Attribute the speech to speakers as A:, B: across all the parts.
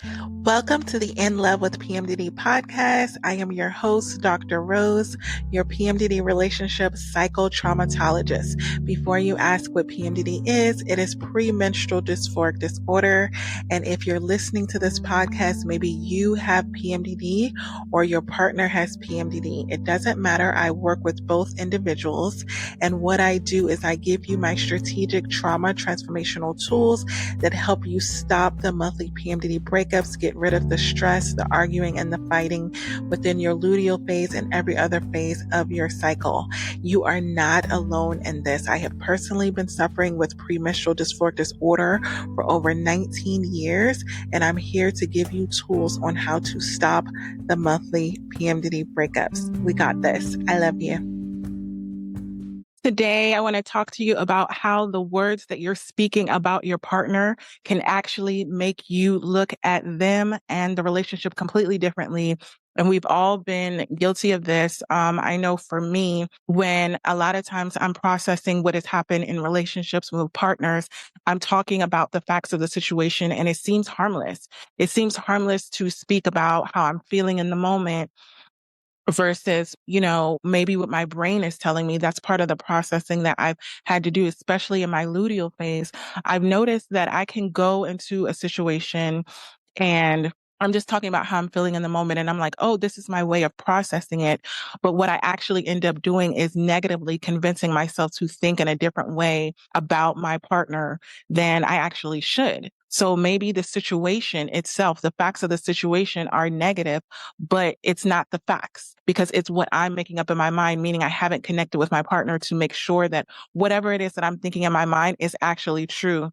A: Welcome to the In Love with PMDD podcast. I am your host, Dr. Rose, your PMDD relationship psychotraumatologist. Before you ask what PMDD is, it is premenstrual dysphoric disorder. And if you're listening to this podcast, maybe you have PMDD or your partner has PMDD. It doesn't matter. I work with both individuals. And what I do is I give you my strategic trauma transformational tools that help you stop the monthly PMDD breakups, get rid of the stress, the arguing, and the fighting within your luteal phase and every other phase of your cycle. You are not alone in this. I have personally been suffering with premenstrual dysphoric disorder for over 19 years, and I'm here to give you tools on how to stop the monthly PMDD breakups. We got this. I love you. Today, I want to talk to you about how the words that you're speaking about your partner can actually make you look at them and the relationship completely differently. And we've all been guilty of this. I know for me, when a lot of times I'm processing what has happened in relationships with partners, I'm talking about the facts of the situation and it seems harmless. It seems harmless to speak about how I'm feeling in the moment versus, maybe what my brain is telling me. That's part of the processing that I've had to do, especially in my luteal phase. I've noticed that I can go into a situation and I'm just talking about how I'm feeling in the moment. And I'm like, oh, this is my way of processing it. But what I actually end up doing is negatively convincing myself to think in a different way about my partner than I actually should. So maybe the situation itself, the facts of the situation are negative, but it's not the facts because it's what I'm making up in my mind, meaning I haven't connected with my partner to make sure that whatever it is that I'm thinking in my mind is actually true.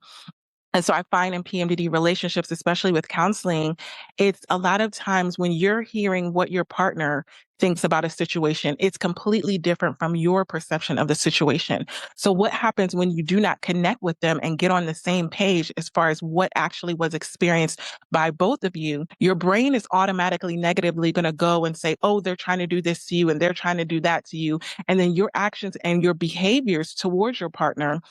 A: And so I find in PMDD relationships, especially with counseling, it's a lot of times when you're hearing what your partner thinks about a situation, it's completely different from your perception of the situation. So what happens when you do not connect with them and get on the same page as far as what actually was experienced by both of you? Your brain is automatically negatively going to go and say, oh, they're trying to do this to you and they're trying to do that to you. And then your actions and your behaviors towards your partner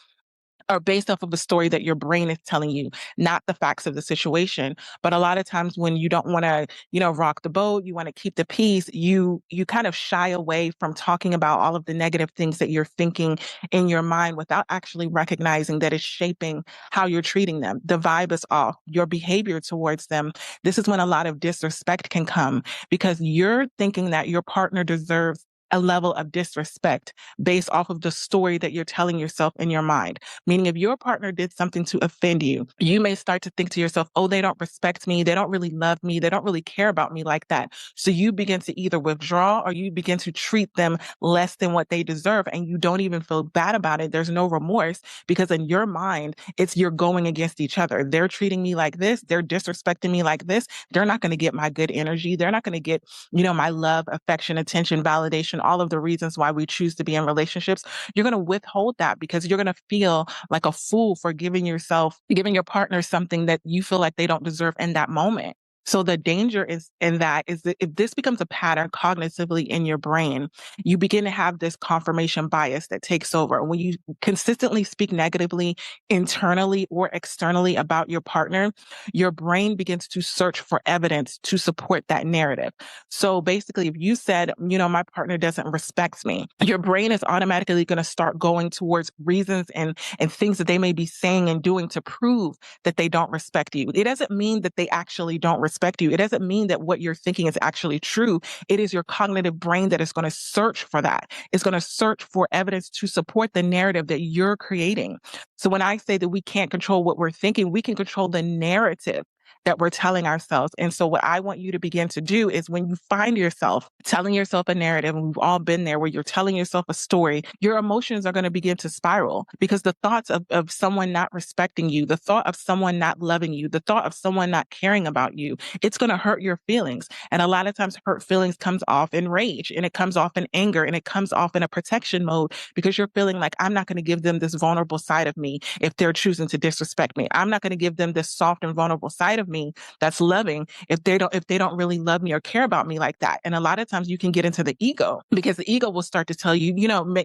A: are based off of the story that your brain is telling you, not the facts of the situation. But a lot of times when you don't want to, rock the boat, you want to keep the peace, you kind of shy away from talking about all of the negative things that you're thinking in your mind without actually recognizing that it's shaping how you're treating them. The vibe is off, your behavior towards them. This is when a lot of disrespect can come because you're thinking that your partner deserves a level of disrespect based off of the story that you're telling yourself in your mind. Meaning if your partner did something to offend you, you may start to think to yourself, oh, they don't respect me. They don't really love me. They don't really care about me like that. So you begin to either withdraw or you begin to treat them less than what they deserve. And you don't even feel bad about it. There's no remorse because in your mind, it's you're going against each other. They're treating me like this. They're disrespecting me like this. They're not going to get my good energy. They're not going to get, my love, affection, attention, validation, all of the reasons why we choose to be in relationships. You're going to withhold that because you're going to feel like a fool for giving your partner something that you feel like they don't deserve in that moment. So the danger is that if this becomes a pattern cognitively in your brain, you begin to have this confirmation bias that takes over. When you consistently speak negatively internally or externally about your partner, your brain begins to search for evidence to support that narrative. So basically, if you said, my partner doesn't respect me, your brain is automatically going to start going towards reasons and things that they may be saying and doing to prove that they don't respect you. It doesn't mean that they actually don't respect you. It doesn't mean that what you're thinking is actually true. It is your cognitive brain that is going to search for that. It's going to search for evidence to support the narrative that you're creating. So when I say that we can't control what we're thinking, we can control the narrative that we're telling ourselves. And so what I want you to begin to do is when you find yourself telling yourself a narrative, and we've all been there where you're telling yourself a story, your emotions are going to begin to spiral because the thoughts of someone not respecting you, the thought of someone not loving you, the thought of someone not caring about you, it's going to hurt your feelings. And a lot of times hurt feelings comes off in rage and it comes off in anger and it comes off in a protection mode because you're feeling like I'm not going to give them this vulnerable side of me if they're choosing to disrespect me. I'm not going to give them this soft and vulnerable side of me me that's loving if they don't really love me or care about me like that? And a lot of times you can get into the ego, because the ego will start to tell you,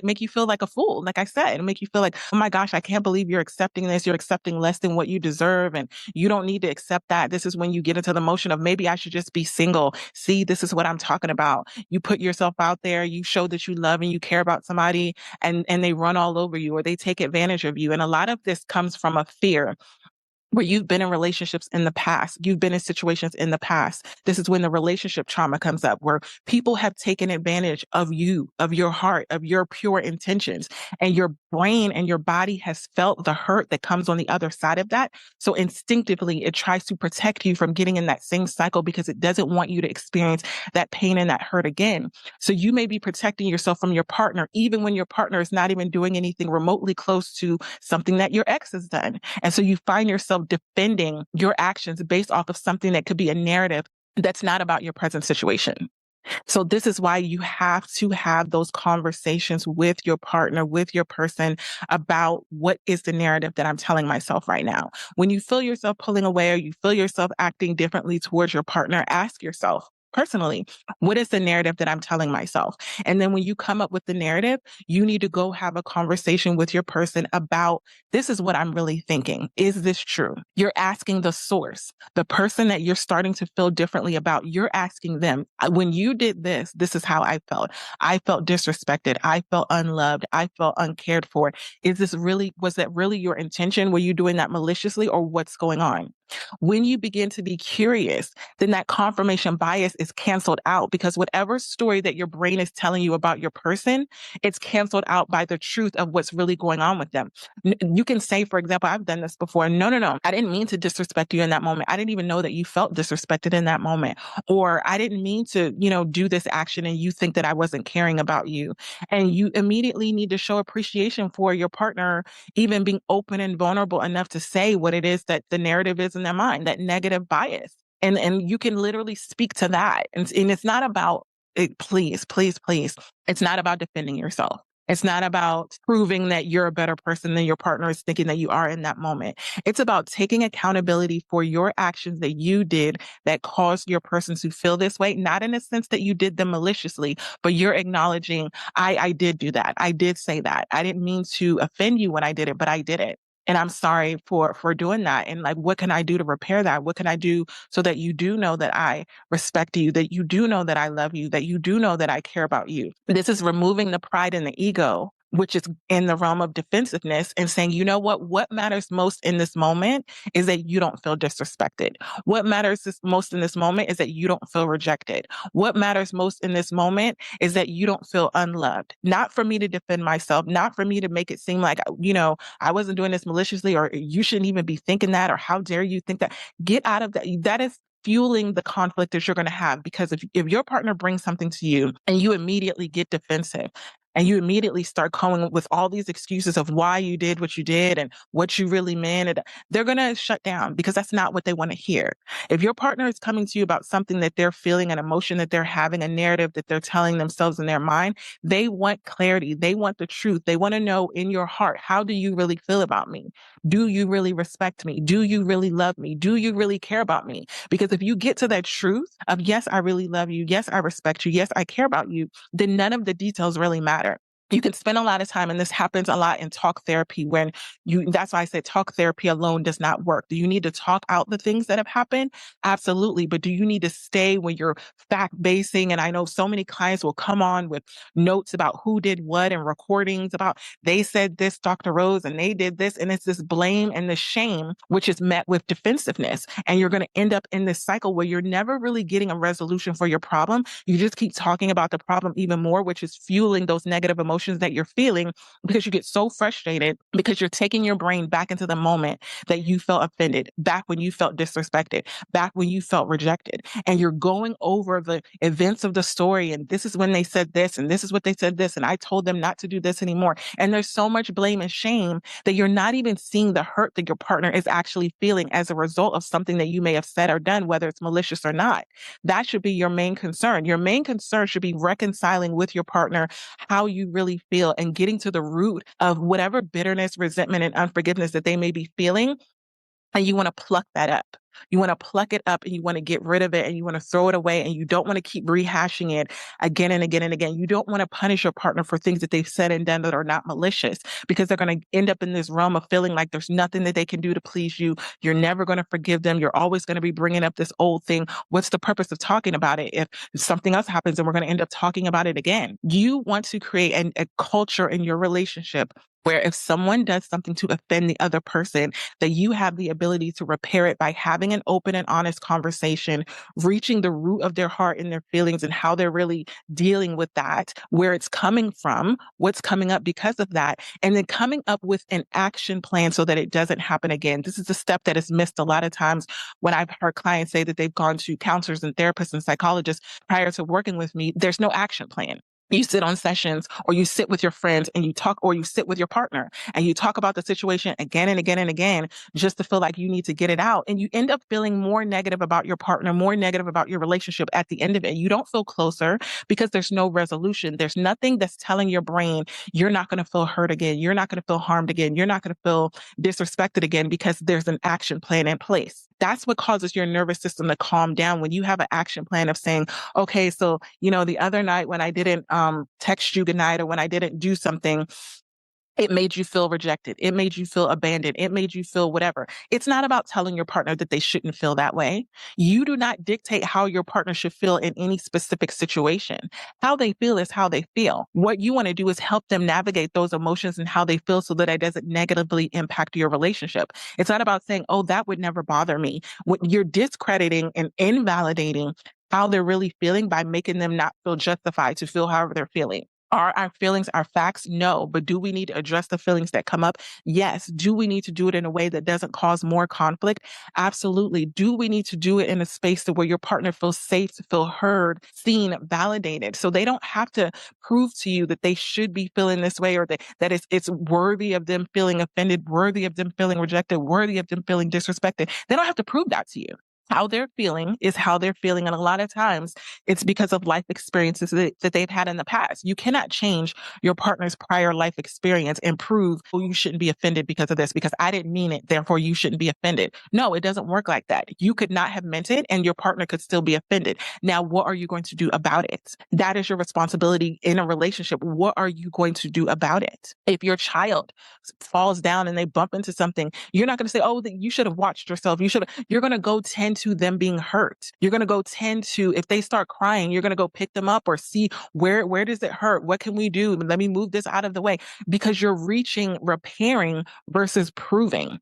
A: make you feel like a fool, like I said, and make you feel like, oh my gosh, I can't believe you're accepting this. You're accepting less than what you deserve, and you don't need to accept that. This is when you get into the motion of, maybe I should just be single. See, this is what I'm talking about. You put yourself out there, you show that you love and you care about somebody, and they run all over you or they take advantage of you. And a lot of this comes from a fear where you've been in relationships in the past, you've been in situations in the past. This is when the relationship trauma comes up, where people have taken advantage of you, of your heart, of your pure intentions, and your brain and your body has felt the hurt that comes on the other side of that. So instinctively, it tries to protect you from getting in that same cycle, because it doesn't want you to experience that pain and that hurt again. So you may be protecting yourself from your partner, even when your partner is not even doing anything remotely close to something that your ex has done. And so you find yourself defending your actions based off of something that could be a narrative that's not about your present situation. So this is why you have to have those conversations with your partner, with your person, about what is the narrative that I'm telling myself right now. When you feel yourself pulling away or you feel yourself acting differently towards your partner, ask yourself personally, what is the narrative that I'm telling myself? And then when you come up with the narrative, you need to go have a conversation with your person about, this is what I'm really thinking. Is this true? You're asking the source, the person that you're starting to feel differently about. You're asking them, when you did this, this is how I felt. I felt disrespected. I felt unloved. I felt uncared for. Was that really your intention? Were you doing that maliciously, or what's going on? When you begin to be curious, then that confirmation bias is canceled out, because whatever story that your brain is telling you about your person, it's canceled out by the truth of what's really going on with them. You can say, for example, I've done this before. No. I didn't mean to disrespect you in that moment. I didn't even know that you felt disrespected in that moment. Or I didn't mean to, do this action, and you think that I wasn't caring about you. And you immediately need to show appreciation for your partner, even being open and vulnerable enough to say what it is that the narrative is in their mind, that negative bias. And you can literally speak to that. And it's not about it, please, please, please. It's not about defending yourself. It's not about proving that you're a better person than your partner is thinking that you are in that moment. It's about taking accountability for your actions that you did that caused your person to feel this way, not in a sense that you did them maliciously, but you're acknowledging, I did do that. I did say that. I didn't mean to offend you when I did it, but I did it. And I'm sorry for doing that. And like, what can I do to repair that? What can I do so that you do know that I respect you, that you do know that I love you, that you do know that I care about you? This is removing the pride and the ego, which is in the realm of defensiveness, and saying, you know what matters most in this moment is that you don't feel disrespected. What matters most in this moment is that you don't feel rejected. What matters most in this moment is that you don't feel unloved. Not for me to defend myself, not for me to make it seem like, I wasn't doing this maliciously, or you shouldn't even be thinking that, or how dare you think that. Get out of that. That is fueling the conflict that you're going to have, because if your partner brings something to you and you immediately get defensive, and you immediately start coming with all these excuses of why you did what you did and what you really meant, and they're going to shut down, because that's not what they want to hear. If your partner is coming to you about something that they're feeling, an emotion that they're having, a narrative that they're telling themselves in their mind, they want clarity. They want the truth. They want to know in your heart, how do you really feel about me? Do you really respect me? Do you really love me? Do you really care about me? Because if you get to that truth of, yes, I really love you. Yes, I respect you. Yes, I care about you, then none of the details really matter. You can spend a lot of time, and this happens a lot in talk therapy, that's why I said talk therapy alone does not work. Do you need to talk out the things that have happened? Absolutely. But do you need to stay when you're fact basing? And I know so many clients will come on with notes about who did what, and recordings about, they said this, Dr. Rose, and they did this. And it's this blame and the shame, which is met with defensiveness. And you're going to end up in this cycle where you're never really getting a resolution for your problem. You just keep talking about the problem even more, which is fueling those negative emotions that you're feeling, because you get so frustrated, because you're taking your brain back into the moment that you felt offended, back when you felt disrespected, back when you felt rejected. And you're going over the events of the story. And this is when they said this, and this is what they said this, and I told them not to do this anymore. And there's so much blame and shame that you're not even seeing the hurt that your partner is actually feeling as a result of something that you may have said or done, whether it's malicious or not. That should be your main concern. Your main concern should be reconciling with your partner how you really feel, and getting to the root of whatever bitterness, resentment, and unforgiveness that they may be feeling, and you want to pluck that up. You want to pluck it up and you want to get rid of it and you want to throw it away and you don't want to keep rehashing it again and again and again. You don't want to punish your partner for things that they've said and done that are not malicious, because they're going to end up in this realm of feeling like there's nothing that they can do to please you. You're never going to forgive them. You're always going to be bringing up this old thing. What's the purpose of talking about it if something else happens and we're going to end up talking about it again? You want to create a culture in your relationship where if someone does something to offend the other person, that you have the ability to repair it by having an open and honest conversation, reaching the root of their heart and their feelings and how they're really dealing with that, where it's coming from, what's coming up because of that, and then coming up with an action plan so that it doesn't happen again. This is a step that is missed a lot of times when I've heard clients say that they've gone to counselors and therapists and psychologists prior to working with me. There's no action plan. You sit on sessions or you sit with your friends and you talk, or you sit with your partner and you talk about the situation again and again and again, just to feel like you need to get it out. And you end up feeling more negative about your partner, more negative about your relationship at the end of it. You don't feel closer because there's no resolution. There's nothing that's telling your brain, you're not going to feel hurt again. You're not going to feel harmed again. You're not going to feel disrespected again, because there's an action plan in place. That's what causes your nervous system to calm down when you have an action plan of saying, okay, so, the other night when I didn't text you goodnight, or when I didn't do something, it made you feel rejected. It made you feel abandoned. It made you feel whatever. It's not about telling your partner that they shouldn't feel that way. You do not dictate how your partner should feel in any specific situation. How they feel is how they feel. What you want to do is help them navigate those emotions and how they feel so that it doesn't negatively impact your relationship. It's not about saying, oh, that would never bother me. What you're discrediting and invalidating how they're really feeling by making them not feel justified to feel however they're feeling. Are our feelings our facts? No. But do we need to address the feelings that come up? Yes. Do we need to do it in a way that doesn't cause more conflict? Absolutely. Do we need to do it in a space where your partner feels safe, to feel heard, seen, validated, so they don't have to prove to you that they should be feeling this way, or that it's worthy of them feeling offended, worthy of them feeling rejected, worthy of them feeling disrespected? They don't have to prove that to you. How they're feeling is how they're feeling. And a lot of times it's because of life experiences that they've had in the past. You cannot change your partner's prior life experience and prove, oh, you shouldn't be offended because of this, because I didn't mean it, therefore you shouldn't be offended. No, it doesn't work like that. You could not have meant it and your partner could still be offended. Now, what are you going to do about it? That is your responsibility in a relationship. What are you going to do about it? If your child falls down and they bump into something, you're not going to say, oh, you should have watched yourself. You're going to go tend to them being hurt. You're going to go tend to, if they start crying, you're going to go pick them up or see where does it hurt? What can we do? Let me move this out of the way, because you're reaching, repairing versus proving.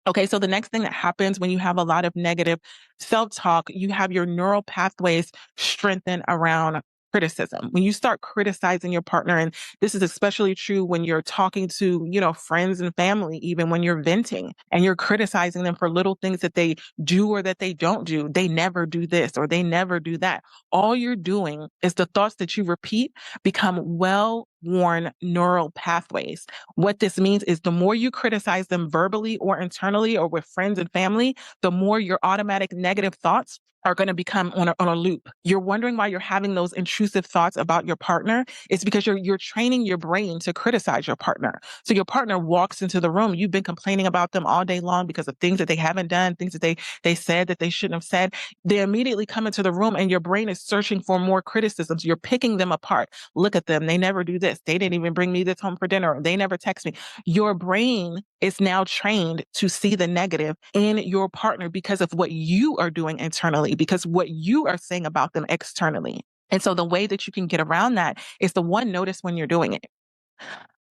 A: Okay, so the next thing that happens when you have a lot of negative self-talk, you have your neural pathways strengthen around criticism. When you start criticizing your partner, and this is especially true when you're talking to, friends and family, even when you're venting and you're criticizing them for little things that they do or that they don't do. They never do this or they never do that. All you're doing is the thoughts that you repeat become well-worn neural pathways. What this means is the more you criticize them verbally or internally or with friends and family, the more your automatic negative thoughts are going to become on a loop. You're wondering why you're having those intrusive thoughts about your partner. It's because you're training your brain to criticize your partner. So your partner walks into the room. You've been complaining about them all day long because of things that they haven't done, things that they said that they shouldn't have said. They immediately come into the room and your brain is searching for more criticisms. You're picking them apart. Look at them. They never do this. They didn't even bring me this home for dinner. They never text me. Your brain is now trained to see the negative in your partner because of what you are doing internally, because what you are saying about them externally. And so the way that you can get around that is the one, notice when you're doing it.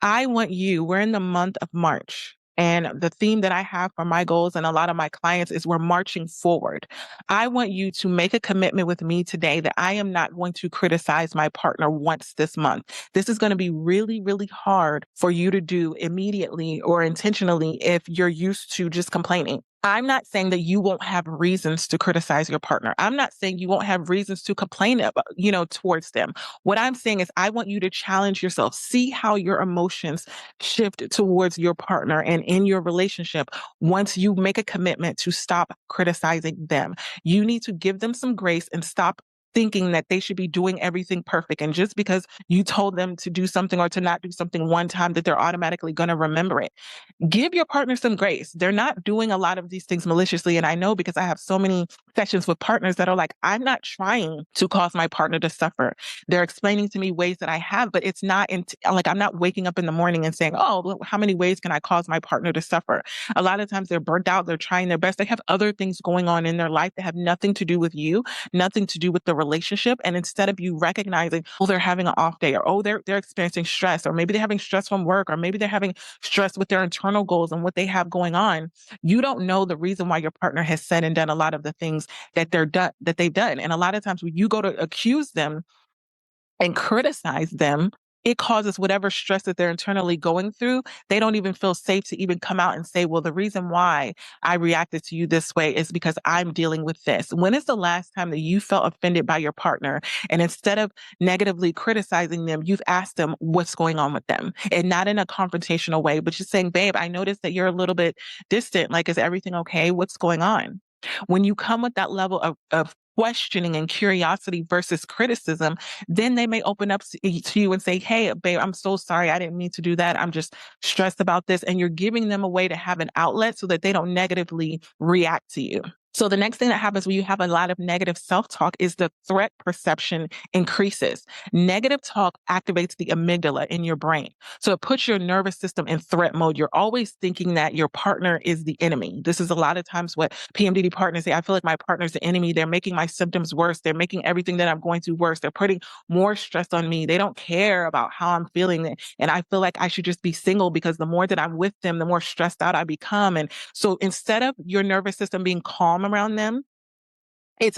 A: We're in the month of March. And the theme that I have for my goals and a lot of my clients is we're marching forward. I want you to make a commitment with me today that I am not going to criticize my partner once this month. This is going to be really, really hard for you to do immediately or intentionally if you're used to just complaining. I'm not saying that you won't have reasons to criticize your partner. I'm not saying you won't have reasons to complain about, towards them. What I'm saying is I want you to challenge yourself. See how your emotions shift towards your partner and in your relationship once you make a commitment to stop criticizing them. You need to give them some grace and stop thinking that they should be doing everything perfect. And just because you told them to do something or to not do something one time, that they're automatically going to remember it. Give your partner some grace. They're not doing a lot of these things maliciously. And I know because I have so many sessions with partners that are like, I'm not trying to cause my partner to suffer. They're explaining to me ways that I have, but it's not like I'm not waking up in the morning and saying, oh, well, how many ways can I cause my partner to suffer? A lot of times they're burnt out. They're trying their best. They have other things going on in their life that have nothing to do with you, nothing to do with the relationship. And instead of you recognizing, oh, they're having an off day, or oh, they're experiencing stress, or maybe they're having stress from work, or maybe they're having stress with their internal goals and what they have going on, you don't know the reason why your partner has said and done a lot of the things that they've done. And a lot of times when you go to accuse them and criticize them, it causes whatever stress that they're internally going through. They don't even feel safe to even come out and say, well, the reason why I reacted to you this way is because I'm dealing with this. When is the last time that you felt offended by your partner? And instead of negatively criticizing them, you've asked them what's going on with them, and not in a confrontational way, but just saying, babe, I noticed that you're a little bit distant. Like, is everything okay? What's going on? When you come with that level of questioning and curiosity versus criticism, then they may open up to you and say, hey, babe, I'm so sorry. I didn't mean to do that. I'm just stressed about this. And you're giving them a way to have an outlet so that they don't negatively react to you. So the next thing that happens when you have a lot of negative self-talk is the threat perception increases. Negative talk activates the amygdala in your brain. So it puts your nervous system in threat mode. You're always thinking that your partner is the enemy. This is a lot of times what PMDD partners say. I feel like my partner's the enemy. They're making my symptoms worse. They're making everything that I'm going through worse. They're putting more stress on me. They don't care about how I'm feeling. And I feel like I should just be single because the more that I'm with them, the more stressed out I become. And so instead of your nervous system being calm around them,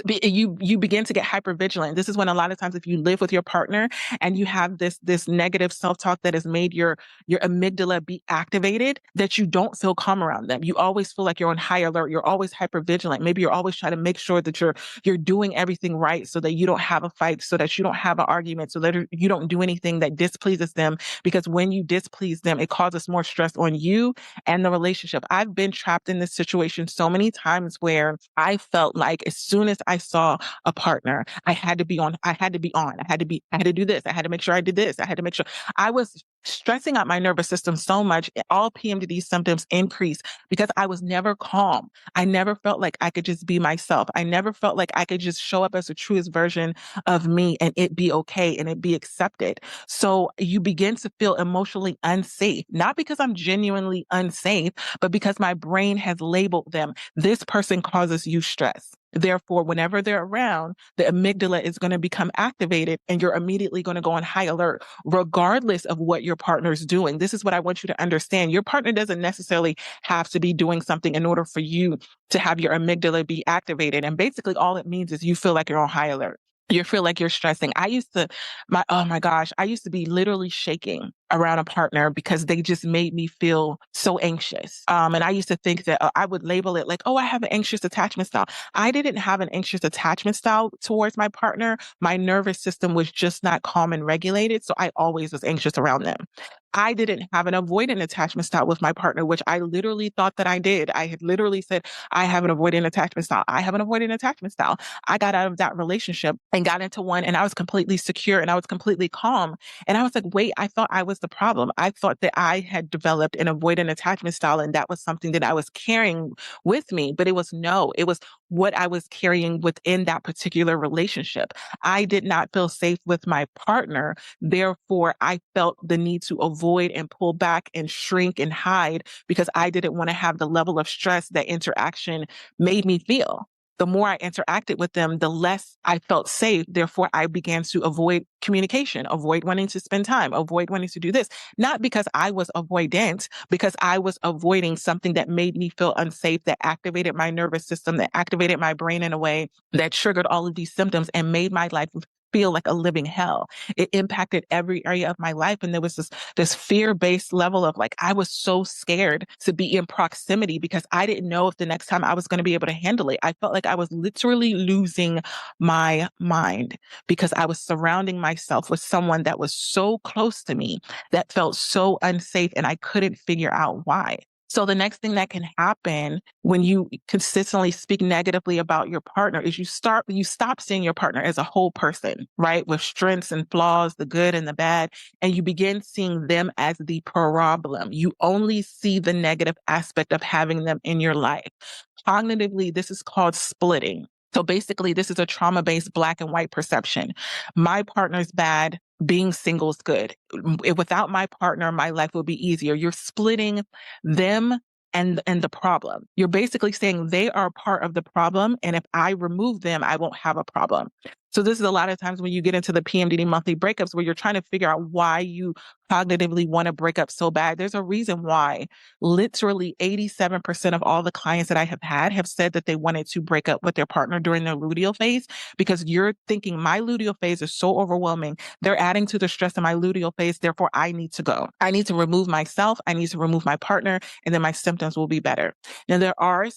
A: you begin to get hyper vigilant. This is when a lot of times if you live with your partner and you have this negative self-talk that has made your amygdala be activated, that you don't feel calm around them. You always feel like you're on high alert. You're always hyper vigilant. Maybe you're always trying to make sure that you're doing everything right so that you don't have a fight, so that you don't have an argument, so that you don't do anything that displeases them. Because when you displease them, it causes more stress on you and the relationship. I've been trapped in this situation so many times where I felt like as soon as I saw a partner, I had to be on. I had to do this. I had to make sure I did this. I had to make sure I was stressing out my nervous system so much. All PMDD symptoms increased because I was never calm. I never felt like I could just be myself. I never felt like I could just show up as the truest version of me and it be okay and it be accepted. So you begin to feel emotionally unsafe, not because I'm genuinely unsafe, but because my brain has labeled them. This person causes you stress. Therefore, whenever they're around, the amygdala is going to become activated and you're immediately going to go on high alert, regardless of what your partner's doing. This is what I want you to understand. Your partner doesn't necessarily have to be doing something in order for you to have your amygdala be activated. And basically all it means is you feel like you're on high alert. You feel like you're stressing. Oh my gosh, I used to be literally shaking around a partner because they just made me feel so anxious. And I used to think that I would label it like, oh, I have an anxious attachment style. I didn't have an anxious attachment style towards my partner. My nervous system was just not calm and regulated. So I always was anxious around them. I didn't have an avoidant attachment style with my partner, which I literally thought that I did. I had literally said, I have an avoidant attachment style. I have an avoidant attachment style. I got out of that relationship and got into one and I was completely secure and I was completely calm. And I was like, wait, I thought I was the problem. I thought that I had developed an avoidant attachment style and that was something that I was carrying with me. But it was what I was carrying within that particular relationship. I did not feel safe with my partner. Therefore, I felt the need to avoid and pull back and shrink and hide because I didn't want to have the level of stress that interaction made me feel. The more I interacted with them, the less I felt safe. Therefore, I began to avoid communication, avoid wanting to spend time, avoid wanting to do this. Not because I was avoidant, because I was avoiding something that made me feel unsafe, that activated my nervous system, that activated my brain in a way that triggered all of these symptoms and made my life feel like a living hell. It impacted every area of my life. And there was this fear-based level of like, I was so scared to be in proximity because I didn't know if the next time I was going to be able to handle it. I felt like I was literally losing my mind because I was surrounding myself with someone that was so close to me that felt so unsafe and I couldn't figure out why. So the next thing that can happen when you consistently speak negatively about your partner is you stop seeing your partner as a whole person, right? With strengths and flaws, the good and the bad, and you begin seeing them as the problem. You only see the negative aspect of having them in your life. Cognitively, this is called splitting. So basically, this is a trauma-based black and white perception. My partner's bad. Being single is good. Without my partner, my life will be easier. You're splitting them and the problem. You're basically saying they are part of the problem, and if I remove them, I won't have a problem. So this is a lot of times when you get into the PMDD monthly breakups where you're trying to figure out why you cognitively want to break up so bad. There's a reason why. Literally 87% of all the clients that I have had have said that they wanted to break up with their partner during their luteal phase because you're thinking my luteal phase is so overwhelming. They're adding to the stress of my luteal phase. Therefore, I need to go. I need to remove myself. I need to remove my partner, and then my symptoms will be better. Now, there are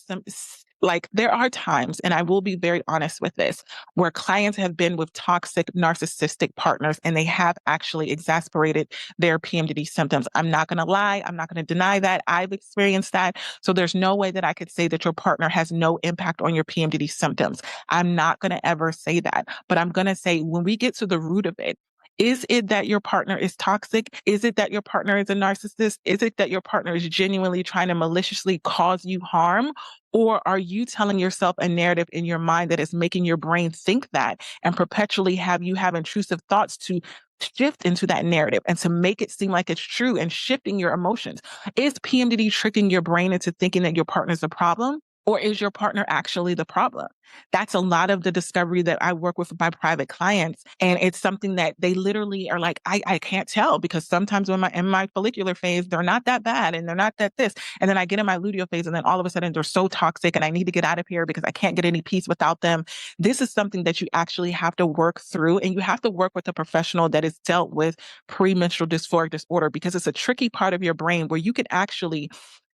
A: times, and I will be very honest with this, where clients have been with toxic, narcissistic partners, and they have actually exacerbated their PMDD symptoms. I'm not going to lie. I'm not going to deny that. I've experienced that. So there's no way that I could say that your partner has no impact on your PMDD symptoms. I'm not going to ever say that. But I'm going to say when we get to the root of it, is it that your partner is toxic? Is it that your partner is a narcissist? Is it that your partner is genuinely trying to maliciously cause you harm? Or are you telling yourself a narrative in your mind that is making your brain think that and perpetually have intrusive thoughts to shift into that narrative and to make it seem like it's true and shifting your emotions? Is PMDD tricking your brain into thinking that your partner is a problem? Or is your partner actually the problem? That's a lot of the discovery that I work with my private clients. And it's something that they literally are like, I can't tell because sometimes when in my follicular phase, they're not that bad and they're not that this. And then I get in my luteal phase and then all of a sudden they're so toxic and I need to get out of here because I can't get any peace without them. This is something that you actually have to work through, and you have to work with a professional that has dealt with premenstrual dysphoric disorder because it's a tricky part of your brain where you can actually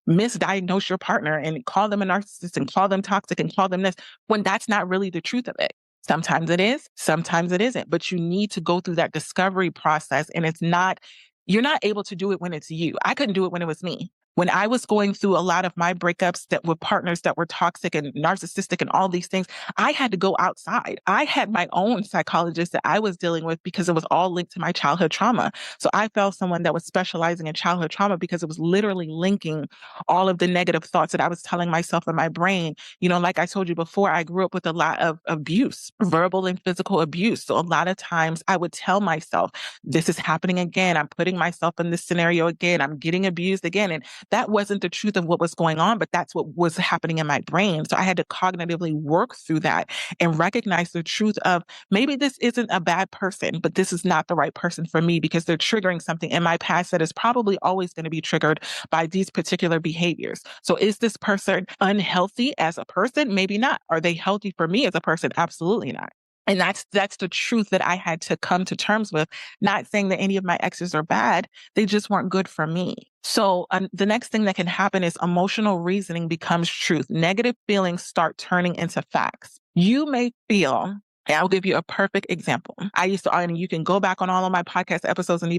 A: misdiagnose your partner and call them a narcissist and call them toxic and call them this when that's not really the truth of it. Sometimes it is, sometimes it isn't, but you need to go through that discovery process. And you're not able to do it when it's you. I couldn't do it when it was me. When I was going through a lot of my breakups that were partners that were toxic and narcissistic and all these things, I had to go outside. I had my own psychologist that I was dealing with because it was all linked to my childhood trauma. So I found someone that was specializing in childhood trauma because it was literally linking all of the negative thoughts that I was telling myself in my brain. Like I told you before, I grew up with a lot of abuse, verbal and physical abuse. So a lot of times I would tell myself, this is happening again. I'm putting myself in this scenario again. I'm getting abused again. And that wasn't the truth of what was going on, but that's what was happening in my brain. So I had to cognitively work through that and recognize the truth of maybe this isn't a bad person, but this is not the right person for me because they're triggering something in my past that is probably always going to be triggered by these particular behaviors. So is this person unhealthy as a person? Maybe not. Are they healthy for me as a person? Absolutely not. And that's the truth that I had to come to terms with. Not saying that any of my exes are bad. They just weren't good for me. So the next thing that can happen is emotional reasoning becomes truth. Negative feelings start turning into facts. You may feel, and I'll give you a perfect example. And you can go back on all of my podcast episodes and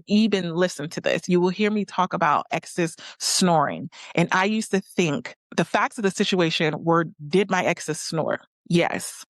A: even listen to this. You will hear me talk about exes snoring. And I used to think the facts of the situation were, did my exes snore? Yes.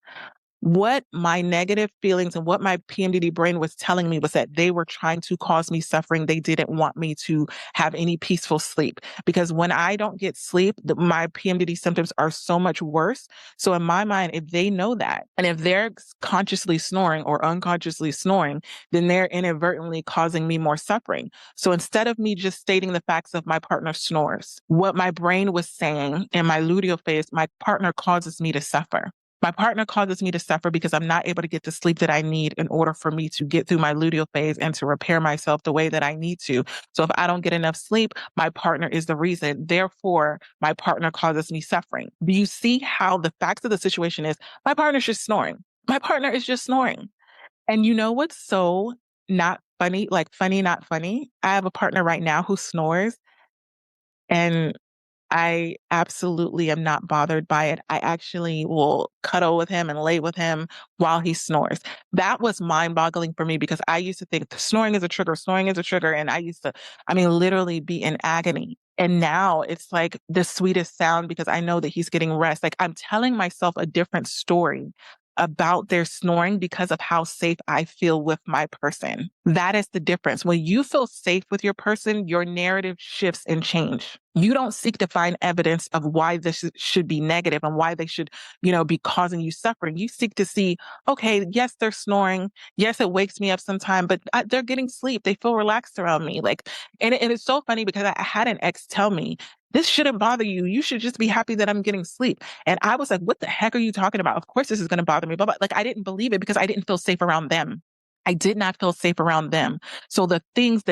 A: What my negative feelings and what my PMDD brain was telling me was that they were trying to cause me suffering. They didn't want me to have any peaceful sleep because when I don't get sleep, my PMDD symptoms are so much worse. So in my mind, if they know that, and if they're consciously snoring or unconsciously snoring, then they're inadvertently causing me more suffering. So instead of me just stating the facts of my partner snores, what my brain was saying in my luteal phase, my partner causes me to suffer. My partner causes me to suffer because I'm not able to get the sleep that I need in order for me to get through my luteal phase and to repair myself the way that I need to. So if I don't get enough sleep, my partner is the reason. Therefore, my partner causes me suffering. Do you see how the facts of the situation is? My partner's just snoring. My partner is just snoring. And you know what's so not funny, like funny, not funny? I have a partner right now who snores, and I absolutely am not bothered by it. I actually will cuddle with him and lay with him while he snores. That was mind-boggling for me because I used to think snoring is a trigger. And I used to, literally be in agony. And now it's like the sweetest sound because I know that he's getting rest. Like I'm telling myself a different story about their snoring because of how safe I feel with my person. That is the difference. When you feel safe with your person, your narrative shifts and change. You don't seek to find evidence of why this should be negative and why they should, be causing you suffering. You seek to see, okay, yes, they're snoring. Yes, it wakes me up sometime, but they're getting sleep. They feel relaxed around me. Like, and it's so funny because I had an ex tell me, this shouldn't bother you. You should just be happy that I'm getting sleep. And I was like, what the heck are you talking about? Of course, this is going to bother me. But like, I didn't believe it because I didn't feel safe around them. I did not feel safe around them. So the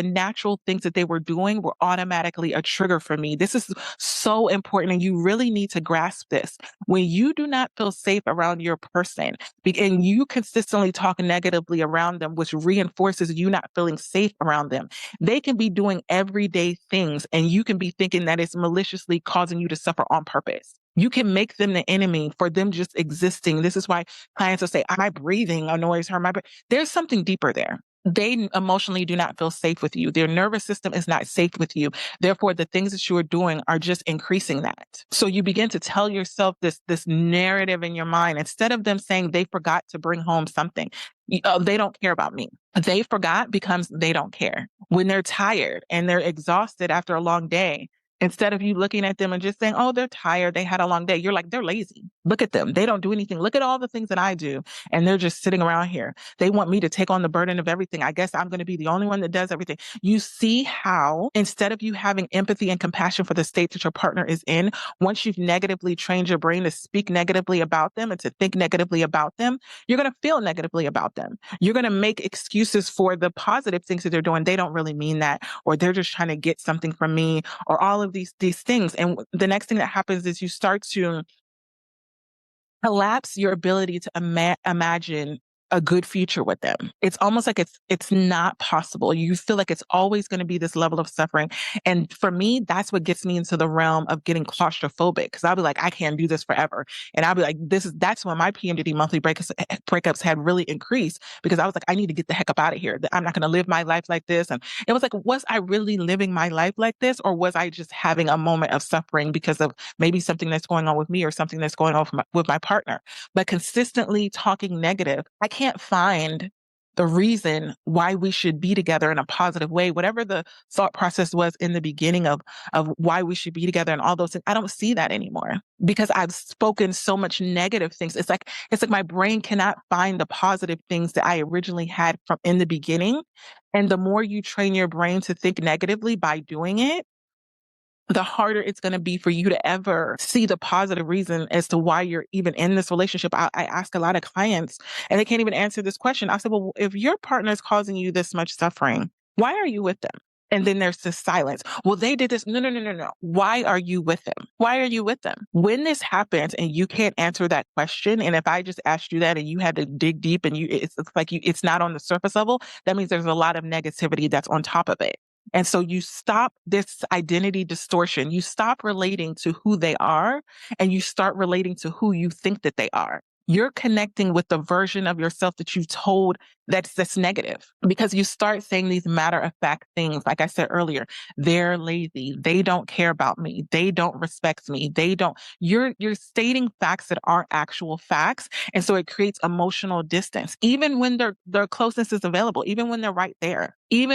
A: natural things that they were doing were automatically a trigger for me. This is so important. And you really need to grasp this. When you do not feel safe around your person and you consistently talk negatively around them, which reinforces you not feeling safe around them, they can be doing everyday things and you can be thinking that it's maliciously causing you to suffer on purpose. You can make them the enemy for them just existing. This is why clients will say, my breathing annoys her. There's something deeper there. They emotionally do not feel safe with you. Their nervous system is not safe with you. Therefore, the things that you are doing are just increasing that. So you begin to tell yourself this narrative in your mind. Instead of them saying they forgot to bring home something, they don't care about me. They forgot becomes they don't care. When they're tired and they're exhausted after a long day, instead of you looking at them and just saying, oh, they're tired, they had a long day, you're like, they're lazy. Look at them. They don't do anything. Look at all the things that I do. And they're just sitting around here. They want me to take on the burden of everything. I guess I'm going to be the only one that does everything. You see how instead of you having empathy and compassion for the state that your partner is in, once you've negatively trained your brain to speak negatively about them and to think negatively about them, you're going to feel negatively about them. You're going to make excuses for the positive things that they're doing. They don't really mean that, or they're just trying to get something from me, or all of these things. And the next thing that happens is you start to collapse your ability to imagine a good future with them. It's almost like it's not possible. You feel like it's always going to be this level of suffering. And for me, that's what gets me into the realm of getting claustrophobic, because I'll be like, I can't do this forever. And I'll be like, that's when my PMDD monthly breakups had really increased, because I was like, I need to get the heck up out of here. I'm not going to live my life like this. And it was like, was I really living my life like this? Or was I just having a moment of suffering because of maybe something that's going on with me or something that's going on with my partner? But consistently talking negative, I can't find the reason why we should be together in a positive way. Whatever the thought process was in the beginning of why we should be together and all those things, I don't see that anymore because I've spoken so much negative things. It's like my brain cannot find the positive things that I originally had from in the beginning. And the more you train your brain to think negatively by doing it, the harder it's going to be for you to ever see the positive reason as to why you're even in this relationship. I ask a lot of clients and they can't even answer this question. I said, well, if your partner is causing you this much suffering, why are you with them? And then there's this silence. Well, they did this. No. Why are you with them? Why are you with them? When this happens and you can't answer that question, and if I just asked you that and you had to dig deep and it's not on the surface level, that means there's a lot of negativity that's on top of it. And so you stop this identity distortion. You stop relating to who they are and you start relating to who you think that they are. You're connecting with the version of yourself that you told that's negative, because you start saying these matter of fact things. Like I said earlier, they're lazy. They don't care about me. They don't respect me. You're stating facts that aren't actual facts. And so it creates emotional distance, even when their closeness is available, even when they're right there, you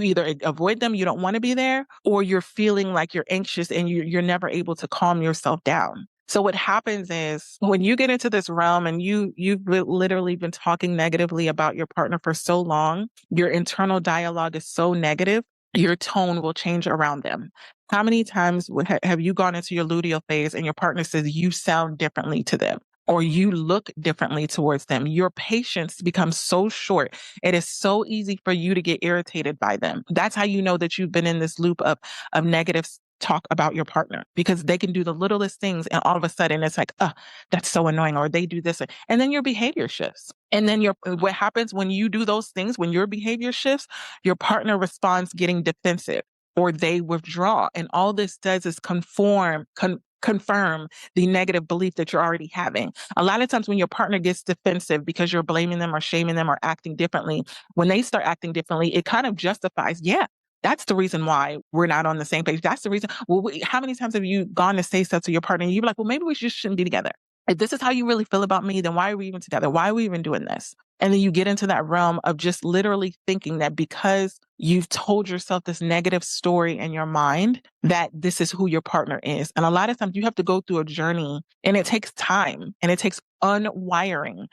A: either avoid them, you don't want to be there, or you're feeling like you're anxious and you're never able to calm yourself down. So what happens is when you get into this realm and you've literally been talking negatively about your partner for so long, your internal dialogue is so negative, your tone will change around them. How many times have you gone into your luteal phase and your partner says you sound differently to them, or you look differently towards them? Your patience becomes so short. It is so easy for you to get irritated by them. That's how you know that you've been in this loop of negative talk about your partner, because they can do the littlest things and all of a sudden it's like, that's so annoying, or they do this. And then your behavior shifts. And then what happens when you do those things, when your behavior shifts, your partner responds getting defensive or they withdraw. And all this does is confirm the negative belief that you're already having. A lot of times when your partner gets defensive because you're blaming them or shaming them or acting differently, when they start acting differently, it kind of justifies, yeah, That's the reason why we're not on the same page. That's the reason. Well, how many times have you gone to say stuff to your partner and you're like, well, maybe we just shouldn't be together. If this is how you really feel about me, then why are we even together? Why are we even doing this? And then you get into that realm of just literally thinking that because you've told yourself this negative story in your mind, that this is who your partner is. And a lot of times you have to go through a journey, and it takes time, and it takes unwiring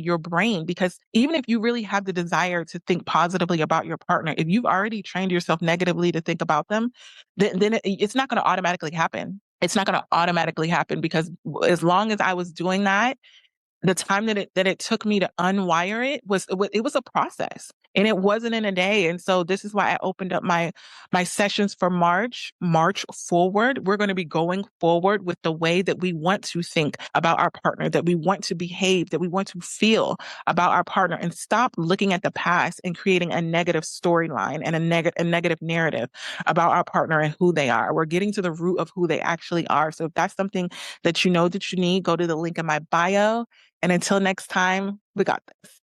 A: your brain, because even if you really have the desire to think positively about your partner, if you've already trained yourself negatively to think about them, then it's not going to automatically happen. It's not going to automatically happen, because as long as I was doing that, the time that it took me to unwire it was a process, and it wasn't in a day. And so this is why I opened up my sessions for March forward. We're going to be going forward with the way that we want to think about our partner, that we want to behave, that we want to feel about our partner, and stop looking at the past and creating a negative storyline and a negative narrative about our partner and who they are. We're getting to the root of who they actually are. So if that's something that you know that you need, go to the link in my bio. And until next time, we got this.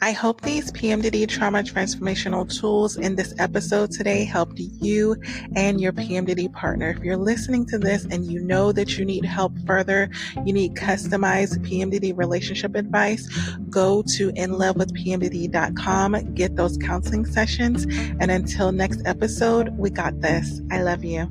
A: I hope these PMDD trauma transformational tools in this episode today helped you and your PMDD partner. If you're listening to this and you know that you need help further, you need customized PMDD relationship advice, go to inlovewithpmdd.com, get those counseling sessions. And until next episode, we got this. I love you.